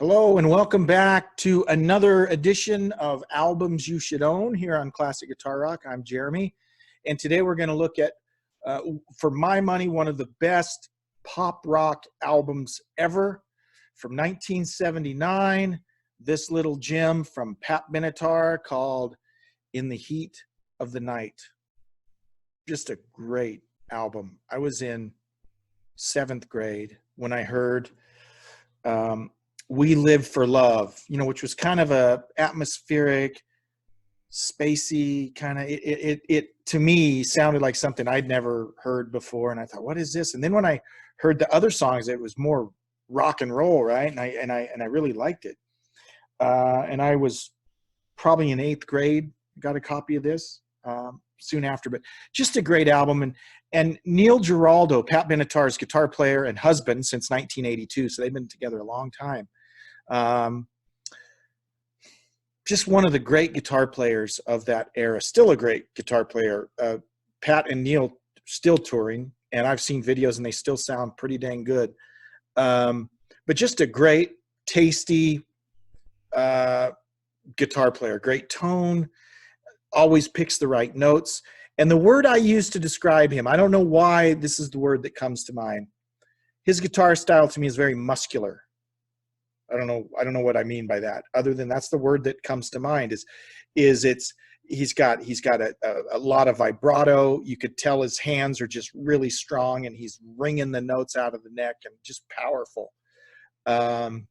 Hello and welcome back to another edition of Albums You Should Own here on Classic Guitar Rock. I'm Jeremy, and today we're going to look at, for my money, one of the best pop rock albums ever from 1979. This little gem from Pat Benatar called In the Heat of the Night. Just a great album. I was in 7th grade when I heard We Live for Love, which was kind of a atmospheric, spacey kind of, it to me sounded like something I'd never heard before. And I thought, what is this? And then when I heard the other songs, it was more rock and roll, right? And I really liked it. And I was probably in 8th grade, got a copy of this soon after, but just a great album. And Neil Giraldo, Pat Benatar's guitar player and husband since 1982, so they've been together a long time. Just one of the great guitar players of that era, still a great guitar player. Pat and Neil still touring, and I've seen videos and they still sound pretty dang good. But just a great, tasty guitar player, great tone, always picks the right notes. And the word I use to describe him, I don't know why this is the word that comes to mind. His guitar style to me is very muscular. I don't know what I mean by that, other than that's the word that comes to mind he's got a lot of vibrato. You could tell his hands are just really strong and he's wringing the notes out of the neck and just powerful. And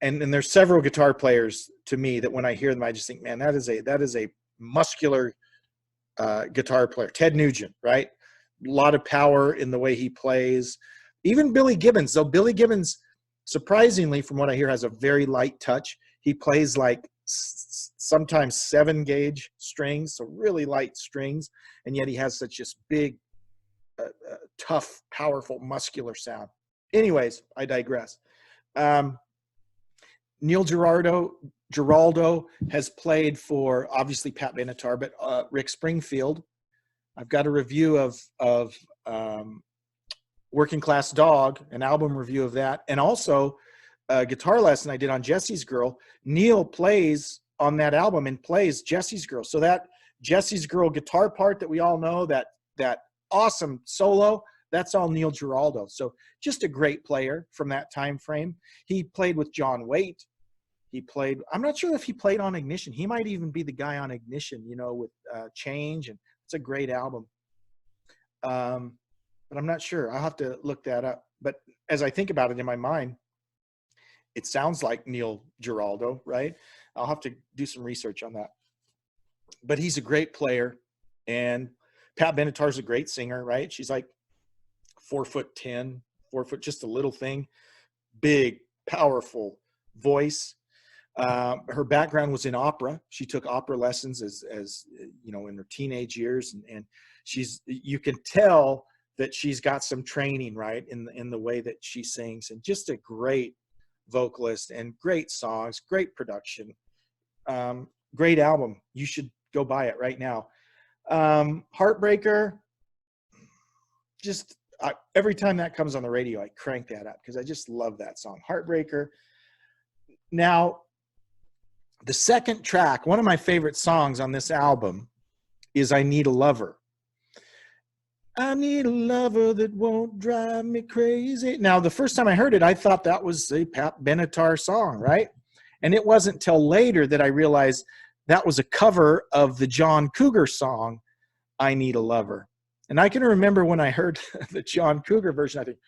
there's several guitar players to me that when I hear them, I just think, man, that is a muscular guitar player. Ted Nugent, right? A lot of power in the way he plays. Even Billy Gibbons, though Billy Gibbons, surprisingly, from what I hear, has a very light touch. He plays like sometimes 7-gauge strings, so really light strings, and yet he has such this big, tough, powerful, muscular sound. Anyways, I digress. Neil Giraldo has played for, obviously, Pat Benatar, but Rick Springfield. I've got a review of Working Class Dog, an album review of that, and also a guitar lesson I did on Jesse's Girl. Neil plays on that album and plays Jesse's Girl. So that Jesse's Girl guitar part that we all know, that awesome solo, that's all Neil Giraldo. So just a great player from that time frame. He played with John Waite. I'm not sure if he played on Ignition. He might even be the guy on Ignition, with Change, and it's a great album. But I'm not sure. I'll have to look that up. But as I think about it in my mind, it sounds like Neil Giraldo, right? I'll have to do some research on that. But he's a great player, and Pat Benatar's a great singer, right? She's like 4'10", 4 foot, just a little thing, big, powerful voice. Her background was in opera. She took opera lessons as in her teenage years, and you can tell that she's got some training, right, in the way that she sings, and just a great vocalist and great songs, great production, great album. You should go buy it right now. Heartbreaker, just every time that comes on the radio, I crank that up because I just love that song, Heartbreaker. Now, the second track, one of my favorite songs on this album, is I Need a Lover. I need a lover that won't drive me crazy. Now, the first time I heard it, I thought that was a Pat Benatar song, right? And it wasn't till later that I realized that was a cover of the John Cougar song, I Need a Lover. And I can remember when I heard the John Cougar version, I think,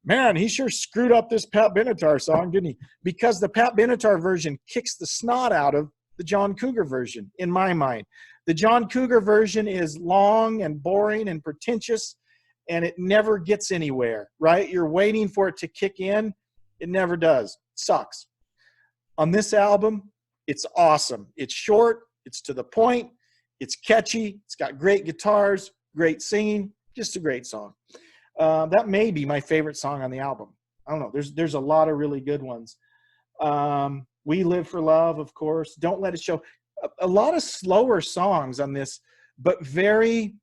man, he sure screwed up this Pat Benatar song, didn't he? Because the Pat Benatar version kicks the snot out of the John Cougar version, in my mind. The John Cougar version is long and boring and pretentious, and it never gets anywhere, right? You're waiting for it to kick in. It never does. It sucks. On this album, it's awesome. It's short. It's to the point. It's catchy. It's got great guitars, great singing, just a great song. That may be my favorite song on the album. I don't know. There's a lot of really good ones. We Live for Love, of course. Don't Let It Show. A lot of slower songs on this, but very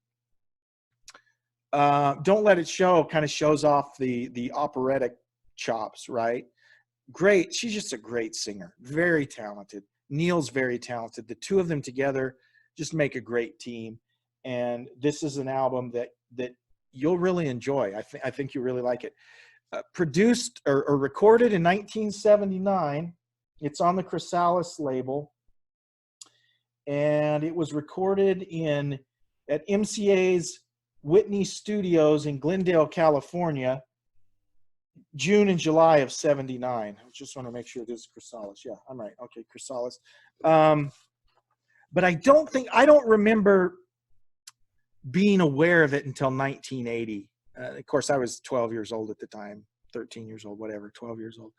Don't Let It Show kind of shows off the operatic chops, right? great. She's just a great singer, very talented. Neil's very talented. The two of them together just make a great team. And this is an album that you'll really enjoy. I think you really like it. Produced or recorded in 1979. It's on the Chrysalis label. And it was recorded at MCA's Whitney Studios in Glendale, California, June and July of 79. I just want to make sure this is Chrysalis. Yeah, I'm right. Okay, Chrysalis. But I don't remember being aware of it until 1980. Of course, I was 12 years old at the time, 13 years old, whatever, 12 years old.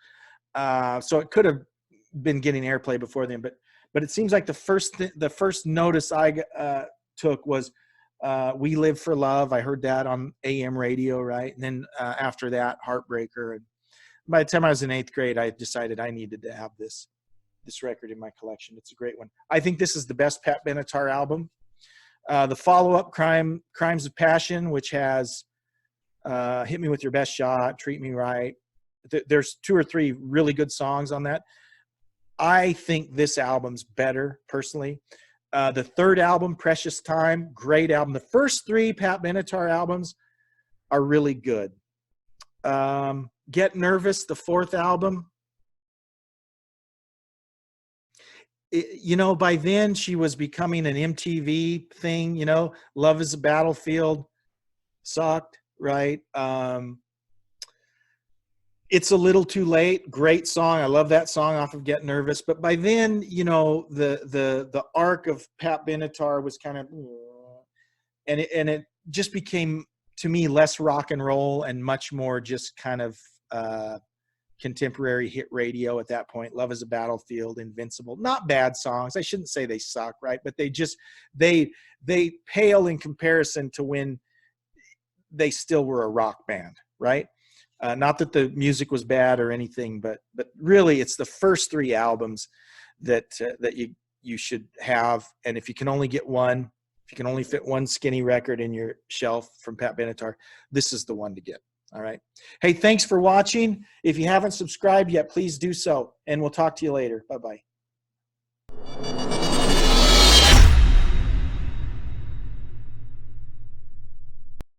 So it could have been getting airplay before then, but it seems like the first notice I took was We Live for Love. I heard that on AM radio, right? And then after that, Heartbreaker. And by the time I was in 8th grade, I decided I needed to have this record in my collection. It's a great one. I think this is the best Pat Benatar album. The follow-up, Crimes of Passion, which has Hit Me With Your Best Shot, Treat Me Right. There's 2 or 3 really good songs on that. I think this album's better, personally. The 3rd album, Precious Time, great album. The first 3 Pat Benatar albums are really good. Get Nervous, the 4th album. By then she was becoming an MTV thing, Love is a Battlefield sucked, right? It's a Little Too Late, great song. I love that song off of Get Nervous. But by then, the arc of Pat Benatar was kind of, and it just became, to me, less rock and roll and much more just kind of contemporary hit radio at that point. Love is a Battlefield, Invincible, not bad songs. I shouldn't say they suck, right? But they pale in comparison to when they still were a rock band, right? Not that the music was bad or anything, but really it's the first 3 albums that you should have. And if you can only get one, if you can only fit one skinny record in your shelf from Pat Benatar, this is the one to get. All right. Hey, thanks for watching. If you haven't subscribed yet, please do so. And we'll talk to you later. Bye-bye.